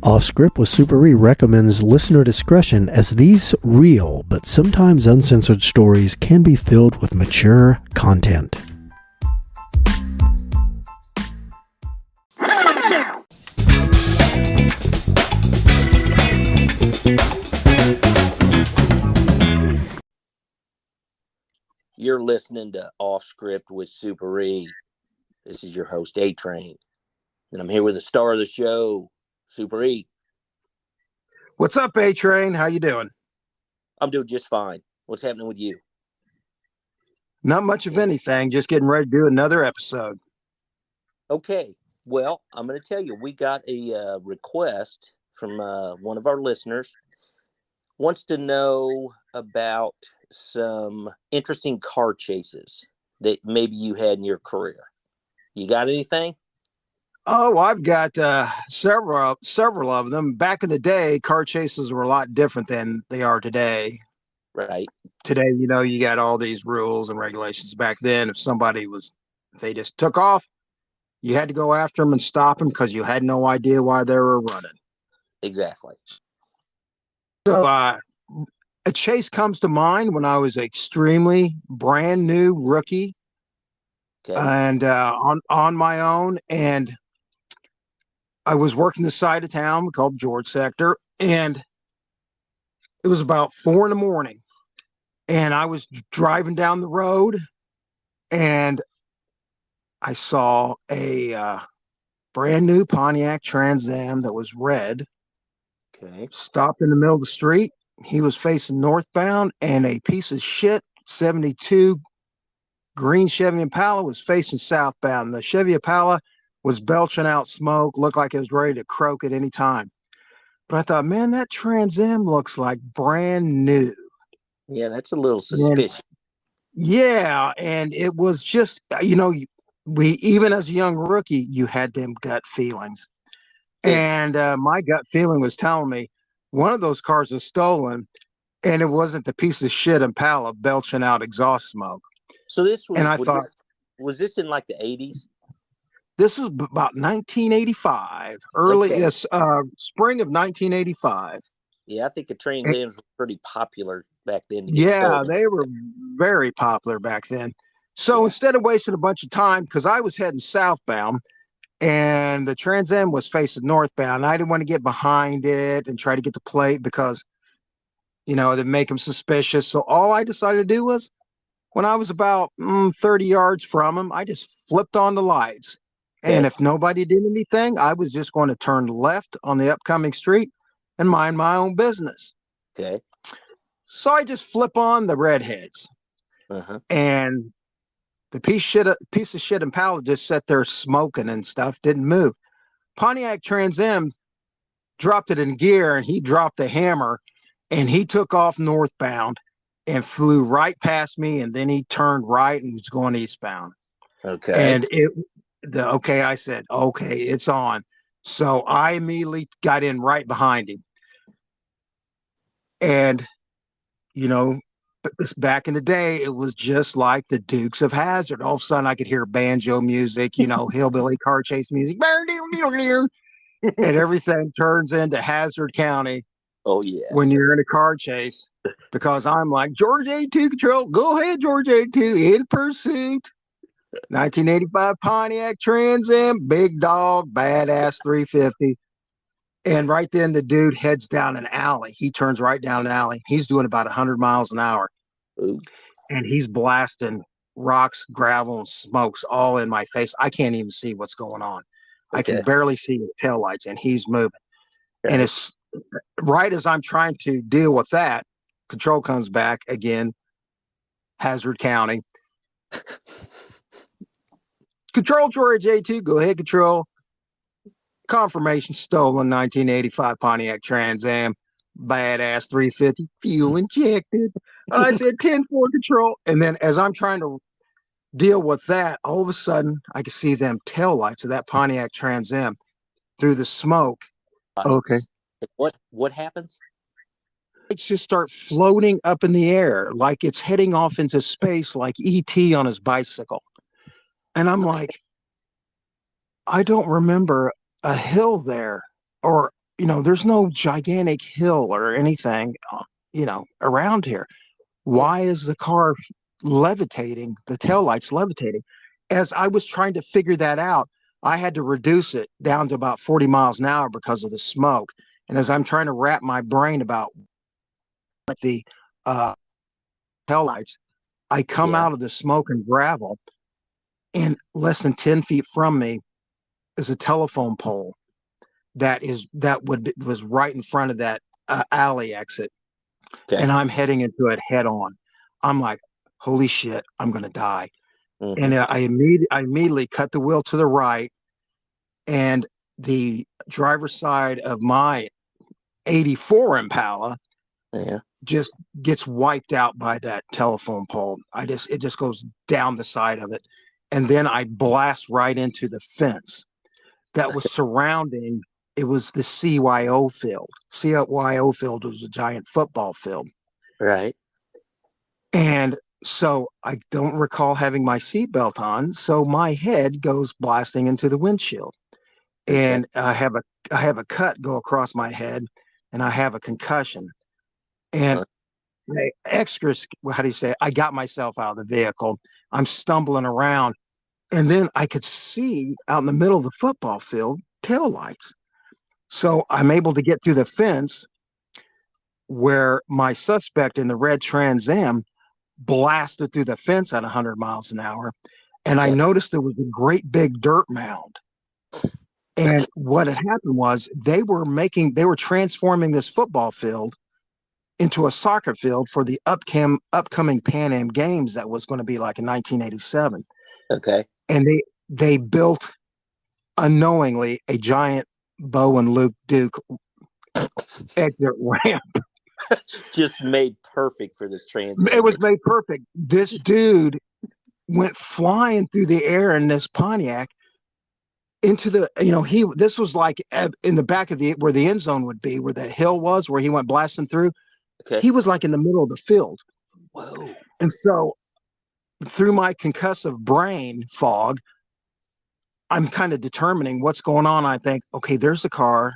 Off Script with Super E recommends listener discretion, as these real but sometimes uncensored stories can be filled with mature content. You're listening to Off Script with Super E. This is your host, A-Train. And I'm here with the star of the show, Super E. What's up, A-Train? How you doing? I'm doing just fine. What's happening with you? Not much of anything. Just getting ready to do another episode. Okay. Well, I'm going to tell you, we got a request from one of our listeners. Wants to know about some interesting car chases that maybe you had in your career. You got anything? Oh, I've got several of them. Back in the day, car chases were a lot different than they are today. Right. Today, you got all these rules and regulations. Back then, if they just took off, you had to go after them and stop them because you had no idea why they were running. Exactly. So, a chase comes to mind when I was extremely brand new rookie, and on my own, and I was working the side of town called George Sector, and it was about 4 a.m, and I was driving down the road, and I saw a brand new Pontiac Trans Am that was red. Okay. Stopped in the middle of the street. He was facing northbound, and a piece of shit 72 green Chevy Impala was facing southbound. The Chevy Impala was belching out smoke, looked like it was ready to croak at any time. But I thought, man, that Trans Am looks like brand new. Yeah, that's a little suspicious. And it was just, we, even as a young rookie, you had them gut feelings. And my gut feeling was telling me one of those cars was stolen, and it wasn't the piece of shit Impala belching out exhaust smoke. So this was, and I thought, was this in like the 80s? This was about 1985, spring of 1985. Yeah, I think the Trans Ams were pretty popular back then. Yeah, they were very popular back then. So instead of wasting a bunch of time, because I was heading southbound and the Trans Am was facing northbound, I didn't want to get behind it and try to get the plate because, it'd make them suspicious. So all I decided to do was, when I was about 30 yards from him, I just flipped on the lights. Okay. And if nobody did anything, I was just going to turn left on the upcoming street and mind my own business. Okay. So I just flip on the redheads. And the piece of shit Impala just sat there smoking and stuff, didn't move. Pontiac Trans Am dropped it in gear, and he dropped the hammer, and he took off northbound and flew right past me, and then he turned right and was going eastbound. Okay. And I said, okay, it's on. So I immediately got in right behind him. And, back in the day, it was just like the Dukes of Hazzard. All of a sudden, I could hear banjo music, hillbilly car chase music. And everything turns into Hazzard County. Oh, yeah. When you're in a car chase, because I'm like, George A2 control, go ahead, George A2, in pursuit. 1985 Pontiac Trans Am, big dog, badass 350. And right then the dude heads down an alley. He turns right down an alley. He's doing about 100 miles an hour. Ooh. And he's blasting rocks, gravel, and smokes all in my face. I can't even see what's going on. Okay. I can barely see his taillights, and he's moving. Okay. And it's right as I'm trying to deal with that, control comes back again, Hazzard County. Control, George A2, go ahead, control. Confirmation, stolen 1985 Pontiac Trans Am, badass 350, fuel injected. And I said 10-4 control. And then as I'm trying to deal with that, all of a sudden I can see them taillights of that Pontiac Trans Am through the smoke. Okay. What happens? Lights just start floating up in the air like it's heading off into space like E.T. on his bicycle. And I'm like, I don't remember a hill there or there's no gigantic hill or anything, around here. Why is the car levitating? The taillight's levitating. As I was trying to figure that out, I had to reduce it down to about 40 miles an hour because of the smoke. And as I'm trying to wrap my brain about the taillights, I come out of the smoke and gravel, and less than 10 feet from me is a telephone pole was right in front of that alley exit. Okay. And I'm heading into it head on. I'm like, holy shit, I'm going to die. Mm-hmm. And I immediately cut the wheel to the right, and the driver's side of my 84 Impala just gets wiped out by that telephone pole. It just goes down the side of it. And then I blast right into the fence that was surrounding. It was the CYO field. CYO field was a giant football field. Right. And so I don't recall having my seatbelt on. So my head goes blasting into the windshield. Okay. And I have a cut go across my head, and I have a concussion. And how do you say it? I got myself out of the vehicle. I'm stumbling around. And then I could see out in the middle of the football field taillights. So I'm able to get through the fence, where my suspect in the red Trans Am blasted through the fence at 100 miles an hour. And I noticed there was a great big dirt mound. And what had happened was they were transforming this football field into a soccer field for the upcoming Pan Am Games that was going to be like in 1987. Okay. And they built unknowingly a giant Bo and Luke Duke exit ramp. Just made perfect for this transit. It was made perfect. This dude went flying through the air in this Pontiac into the, this was like in the back of where the end zone would be, where the hill was, where he went blasting through. Okay. He was like in the middle of the field. Whoa. And so through my concussive brain fog, I'm kind of determining what's going on. I think, okay, there's the car,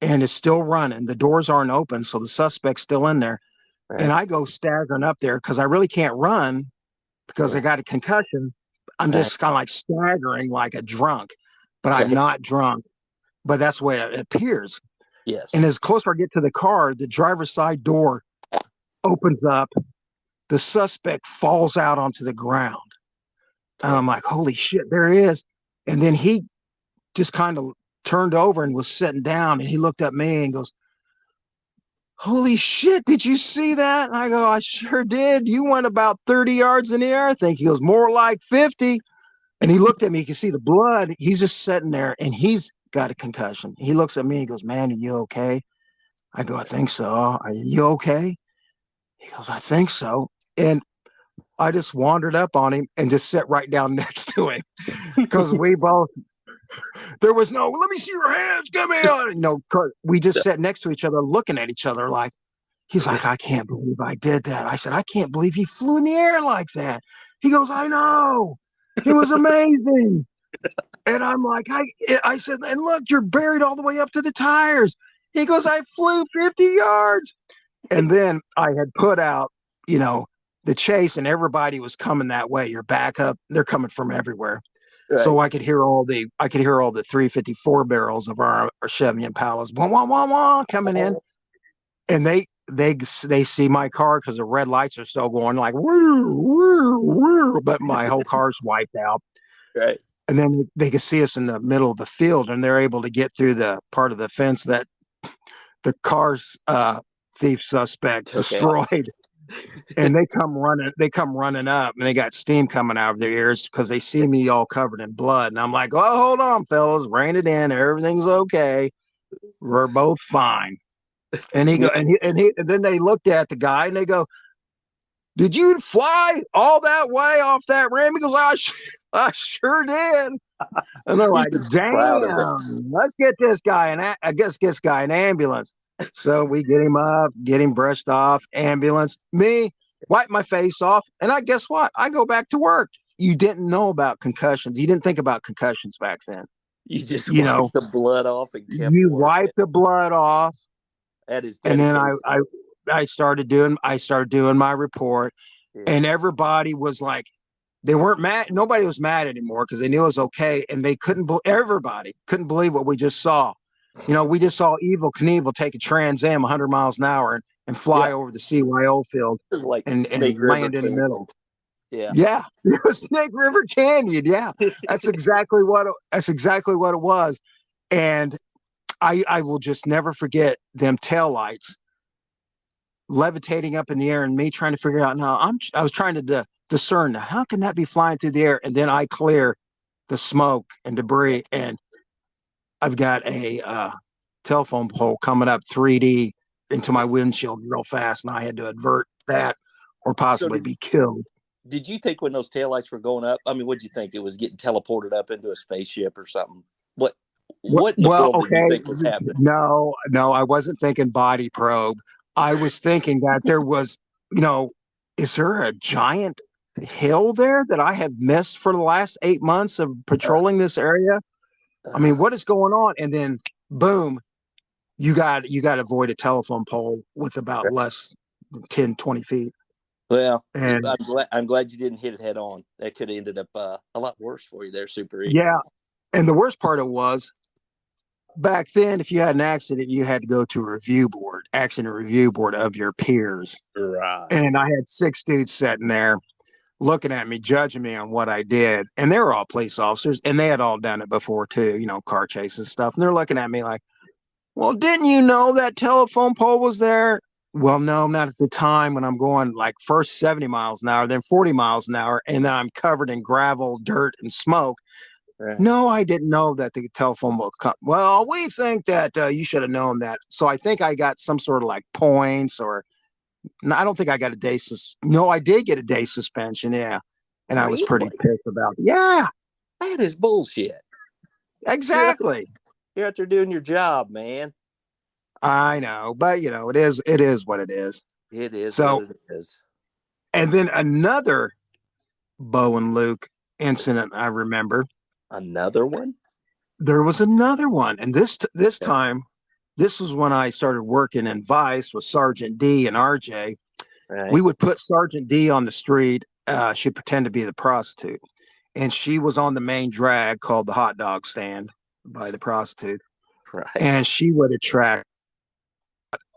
and it's still running. The doors aren't open, so the suspect's still in there. Right. And I go staggering up there because I really can't run because I got a concussion. I'm just kind of like staggering like a drunk, but I'm not drunk. But that's the way it appears. Yes. And as closer I get to the car, the driver's side door opens up. The suspect falls out onto the ground. And I'm like, holy shit, there he is. And then he just kind of turned over and was sitting down, and he looked at me and goes, holy shit, did you see that? And I go, I sure did. You went about 30 yards in the air, I think. He goes, more like 50. And he looked at me. You can see the blood. He's just sitting there, and he's got a concussion. He looks at me and goes, man, are you okay? I go, I think so. Are you okay? He goes, I think so. And I just wandered up on him and just sat right down next to him because there was no, let me see your hands, get me on. We just sat next to each other, looking at each other like, he's like, I can't believe I did that. I said, I can't believe he flew in the air like that. He goes, I know. It was amazing. And I'm like, I said, and look, you're buried all the way up to the tires. He goes, I flew 50 yards. And then I had put out, the chase, and everybody was coming that way. You're back up. They're coming from everywhere. Right. So I could hear all the 354 barrels of our Chevy Impalas, wah, wah, wah, wah, coming in. And they see my car because the red lights are still going like, woo, woo, woo, but my whole car's wiped out. Right. And then they could see us in the middle of the field, and they're able to get through the part of the fence that the car's thief suspect destroyed. And they come running up, and they got steam coming out of their ears because they see me all covered in blood. And I'm like, oh, hold on, fellas, rein it in. Everything's okay. We're both fine. And then they looked at the guy and they go, did you fly all that way off that ramp? He goes, I sure did. And they're like, damn, let's get this guy an ambulance. So we get him up, get him brushed off, ambulance, me, wipe my face off. And guess what? I go back to work. You didn't know about concussions. You didn't think about concussions back then. You just you know, wiped the blood off and kept you working. wipe the blood off. That is And then dedication. I started doing my report, Yeah. and everybody was like, they weren't mad. Nobody was mad anymore because they knew it was okay. And they everybody couldn't believe what we just saw. You know, we just saw Evil Knievel take a Trans Am 100 miles an hour and fly over the CYO field It was like and Snake River land in the Canyon. middle. Yeah. Yeah. Snake River Canyon. Yeah. That's exactly what it was. And I will just never forget them taillights levitating up in the air and me trying to figure out I was trying to discern how can that be flying through the air, and then I clear the smoke and debris, and I've got a telephone pole coming up 3D into my windshield real fast, and I had to avert that or possibly be killed. Did you think when those taillights were going up, I mean, what did you think? It was getting teleported up into a spaceship or something? What in the world did you think was happening? No, I wasn't thinking body probe. I was thinking that there was, is there a giant hill there that I have missed for the last 8 months of patrolling this area? I mean, what is going on? And then boom, you got to avoid a telephone pole with about less than 10, 20 feet. Well, and I'm glad you didn't hit it head on. That could have ended up a lot worse for you there, Super E. Yeah. And the worst part of it was, back then, if you had an accident, you had to go to a accident review board of your peers. Right. And I had 6 dudes sitting there looking at me, judging me on what I did. And they were all police officers, and they had all done it before too, car chases and stuff. And they're looking at me like, well, didn't you know that telephone pole was there? Well, no, not at the time, when I'm going like first 70 miles an hour, then 40 miles an hour, and then I'm covered in gravel, dirt, and smoke. Right. No, I didn't know that the telephone was come. Well, we think that you should have known that. So I think I got some sort of like points, or no, I don't think I got a day. No, I did get a day suspension. Yeah. And I was pretty pissed about it. Yeah. That is bullshit. Exactly. You're out there doing your job, man. I know, but it is what it is. It is so, what it is. And then another Bo and Luke incident I remember. Another one? There was another one. And this time, this was when I started working in Vice with Sergeant D and RJ. Right. We would put Sergeant D on the street. She'd pretend to be the prostitute. And she was on the main drag called the hot dog stand by the prostitute. Right. And she would attract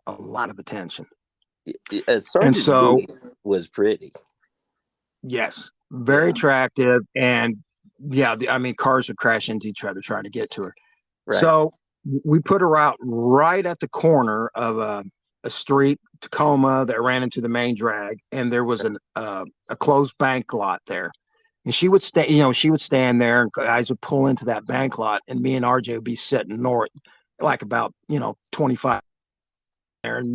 a lot of attention. Sergeant D was pretty. Yes, very attractive. And yeah, cars would crash into each other trying to get to her. Right. So we put her out right at the corner of a street, Tacoma, that ran into the main drag, and there was a closed bank lot there. And she would stand there, and guys would pull into that bank lot, and me and RJ would be sitting north, like about 25 there, and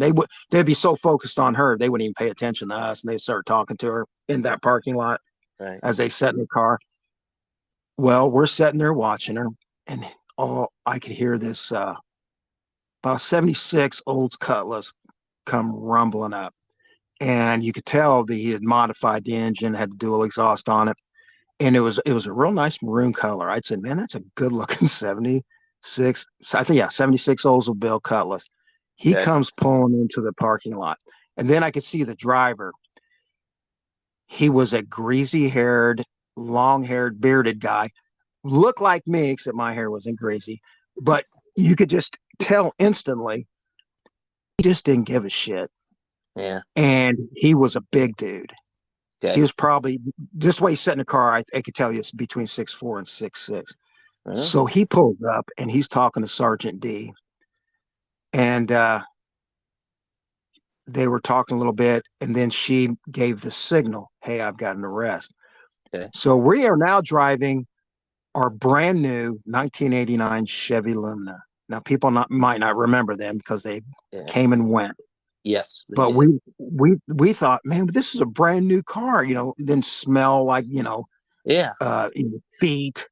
they'd be so focused on her they wouldn't even pay attention to us, and they'd start talking to her in that parking lot as they sat in the car. Well, we're sitting there watching her, and I could hear this about a 76 Olds Cutlass come rumbling up, and you could tell that he had modified the engine, had the dual exhaust on it, and it was a real nice maroon color. I'd say, man, that's a good looking 76. I think 76 Oldsmobile Cutlass. He comes pulling into the parking lot, and then I could see the driver. He was a greasy-haired, long-haired, bearded guy. Looked like me, except my hair wasn't greasy. But you could just tell instantly he just didn't give a shit. Yeah. And he was a big dude. Okay. He was probably, this way he sat in a car, I could tell you it's between 6'4" and 6'6". So he pulls up, and he's talking to Sergeant D. And they were talking a little bit, and then she gave the signal, hey, I've got an arrest. Okay. So we are now driving our brand new 1989 Chevy Lumina. Now, people might not remember them because they came and went. Yes. But we thought, man, this is a brand new car, it didn't smell like, feet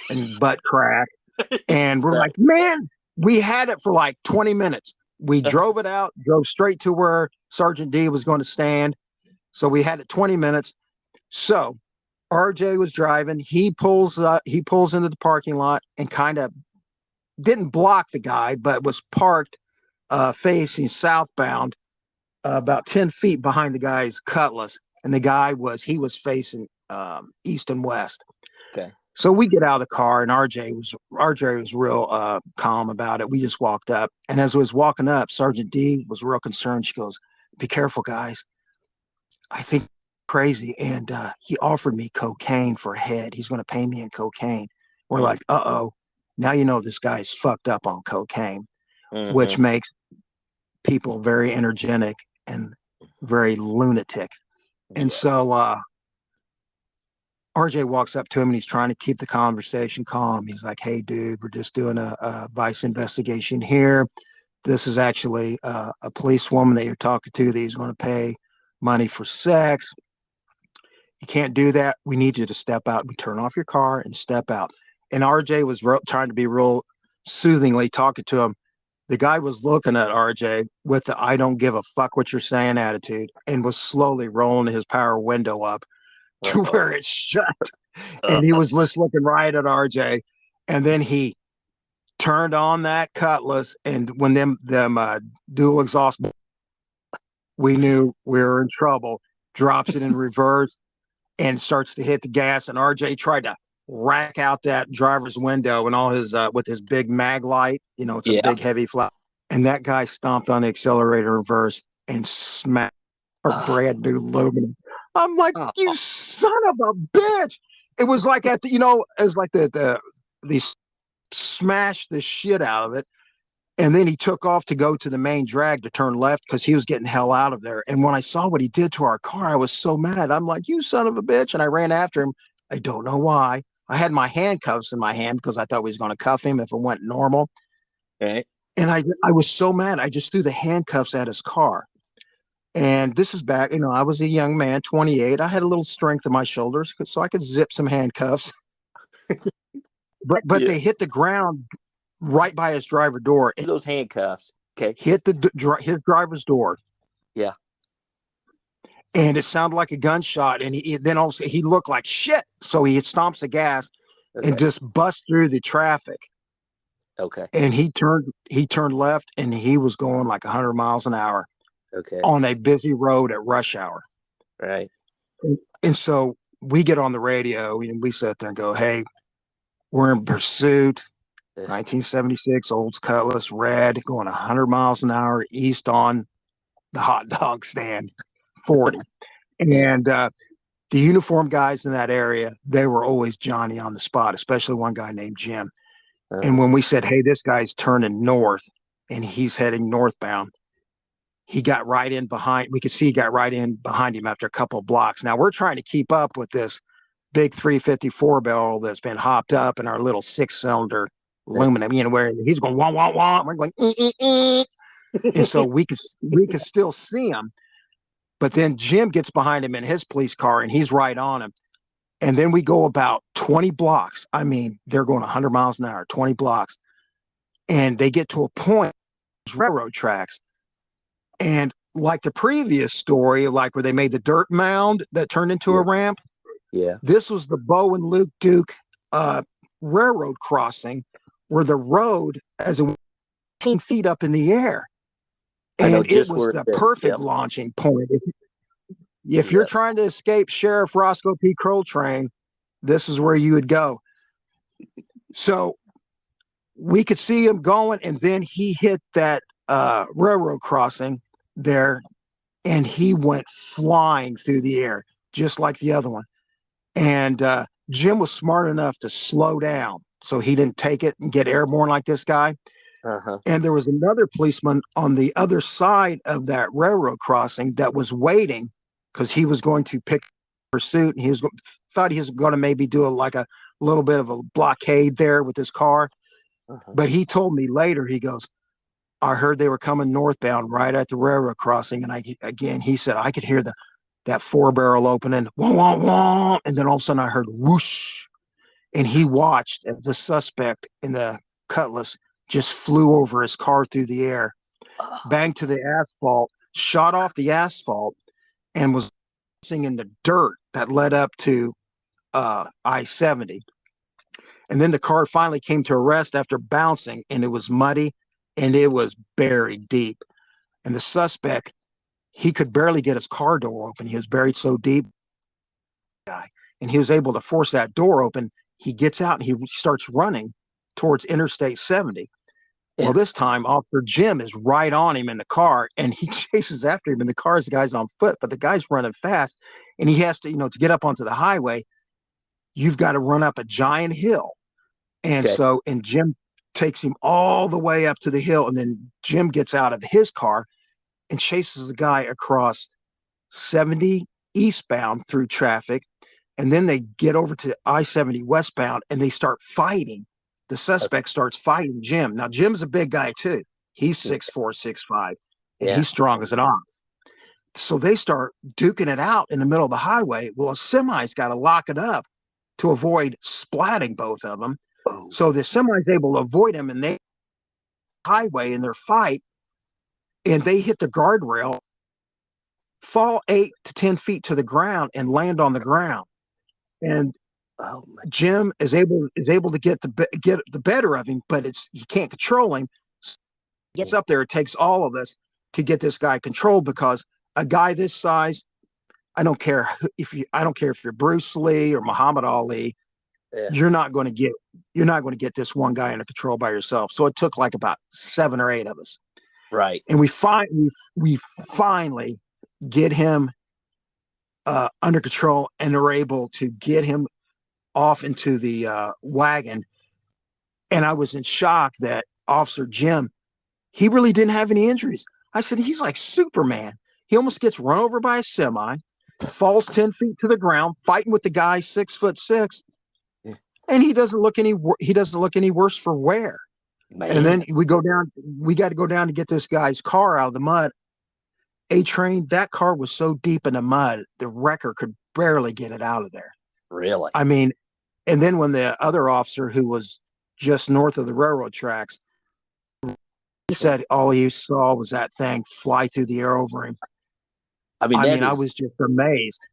and butt crack. And we're like, man, we had it for like 20 minutes. We drove it out, drove straight to where Sergeant D was going to stand. So we had it 20 minutes. So RJ was driving. He pulls into the parking lot and kind of didn't block the guy, but was parked facing southbound, about 10 feet behind the guy's Cutlass. And the guy was facing east and west. Okay. So we get out of the car, and RJ was real calm about it. We just walked up, and as we was walking up, Sergeant D was real concerned. She goes, "Be careful, guys. I think crazy." And he offered me cocaine for a head. He's going to pay me in cocaine. We're like, uh-oh. Now you know this guy's fucked up on cocaine, which makes people very energetic and very lunatic. And so RJ walks up to him, and he's trying to keep the conversation calm. He's like, "Hey, dude, we're just doing a vice investigation here. This is actually a policewoman that you're talking to that he's going to pay money for sex. You can't do that. We need you to step out and turn off your car and step out." And RJ was trying to be real soothingly talking to him. The guy was looking at RJ with the "I don't give a fuck what you're saying" attitude, and was slowly rolling his power window up to where it's shut. And he was just looking right at RJ. And then he turned on that Cutlass, and when them dual exhaust, we knew we were in trouble. Drops it in reverse and starts to hit the gas. And RJ tried to rack out that driver's window and all his with his big mag light. You know, it's a big heavy flat. And that guy stomped on the accelerator in reverse and smacked our brand new aluminum. I'm like, "You son of a bitch!" It was like at the, it was like they smashed the shit out of it. And then he took off to go to the main drag to turn left because he was getting the hell out of there. And when I saw what he did to our car, I was so mad. I'm like, "You son of a bitch." And I ran after him. I don't know why. I had my handcuffs in my hand because I thought we was going to cuff him if it went normal. Okay. And I was so mad. I just threw the handcuffs at his car. And this is back, I was a young man, 28. I had a little strength in my shoulders, so I could zip some handcuffs. But they hit the ground right by his driver door. Those handcuffs, okay, hit his driver's door. Yeah. And it sounded like a gunshot. And then also he looked like shit. So he stomps the gas and just busts through the traffic. Okay. And he turned left, and he was going like 100 miles an hour. Okay. On a busy road at rush hour. Right. And so we get on the radio, and we sit there and go, "Hey, we're in pursuit. 1976 Olds Cutlass, red, going 100 miles an hour east on the hot dog stand, 40." And the uniform guys in that area, they were always Johnny on the spot, especially one guy named Jim. And when we said, "Hey, this guy's turning north and he's heading northbound," he got right in behind. We could see he got right in behind him after a couple of blocks. Now we're trying to keep up with this big 354 barrel that's been hopped up in our little 6-cylinder aluminum, where he's going wah wah wah. We're going and so we could still see him. But then Jim gets behind him in his police car, and he's right on him. And then we go about 20 blocks. I mean, they're going 100 miles an hour, 20 blocks, and they get to a point, railroad tracks. And like the previous story, like where they made the dirt mound that turned into a ramp. Yeah. This was the Bo and Luke Duke railroad crossing, where the road as a 18 feet up in the air. And it was the perfect launching point. If you're trying to escape Sheriff Roscoe P. Coltrane, this is where you would go. So we could see him going, and then he hit that railroad crossing there, and he went flying through the air just like the other one. And Jim was smart enough to slow down so he didn't take it and get airborne like this guy. And there was another policeman on the other side of that railroad crossing that was waiting because he was going to pick pursuit, and thought he was going to maybe do a little bit of a blockade there with his car. But he told me later, he goes, "I heard they were coming northbound right at the railroad crossing." And he said, I could hear that 4-barrel opening, wah, wah, wah, and then all of a sudden I heard whoosh. And he watched as the suspect in the Cutlass just flew over his car through the air, banged to the asphalt, shot off the asphalt, and was in the dirt that led up to I-70. And then the car finally came to a rest after bouncing, and it was muddy and it was buried deep. And the suspect, he could barely get his car door open. He was buried so deep. And he was able to force that door open. He gets out and he starts running towards Interstate 70. Yeah. Well, this time Officer Jim is right on him in the car, and he chases after him in the car as the guy's on foot, but the guy's running fast, and he has to, to get up onto the highway, you've got to run up a giant hill. And and Jim takes him all the way up to the hill, and then Jim gets out of his car and chases the guy across 70 eastbound through traffic. And then they get over to I-70 westbound, and they start fighting. The suspect starts fighting Jim. Now, Jim's a big guy, too. He's 6'4", 6'5", and he's strong as an ox. So they start duking it out in the middle of the highway. Well, a semi's got to lock it up to avoid splatting both of them. Oh. So the semi's able to avoid him, and they highway in their fight, and they hit the guardrail, fall 8 to 10 feet to the ground, and land on the ground. And Jim is able to get the better of him, but he can't control him. So he gets up there. It takes all of us to get this guy controlled, because a guy this size, I don't care if you're Bruce Lee or Muhammad Ali, you're not going to get this one guy under control by yourself. So it took like about 7 or 8 of us. Right. And we finally get him under control, and are able to get him off into the wagon. And I was in shock that Officer Jim, he really didn't have any injuries. I said, he's like Superman. He almost gets run over by a semi, falls 10 feet to the ground, fighting with the guy 6'6", and he doesn't look any worse for wear. Man. And then we got to go down to get this guy's car out of the mud. A-Train, that car was so deep in the mud, the wrecker could barely get it out of there. Really? I mean, and then when the other officer, who was just north of the railroad tracks, he said all he saw was that thing fly through the air over him. I was just amazed.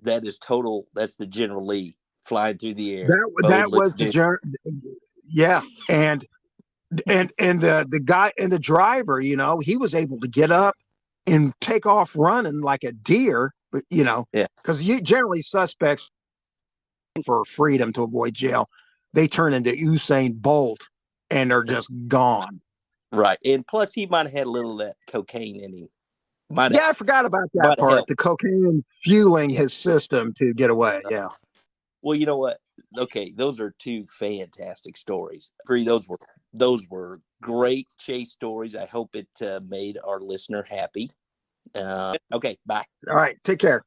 That's the General Lee flying through the air. That was the General. Yeah. And the guy and the driver, he was able to get up and take off running like a deer, because generally suspects for freedom to avoid jail, they turn into Usain Bolt and are just gone. Right. And plus he might have had a little of that cocaine in him. I forgot about that part. Help. The cocaine fueling his system to get away. Yeah. Well, you know what? Okay, those are 2 fantastic stories. Those were great chase stories. I hope it made our listener happy. Okay, bye. All right, take care.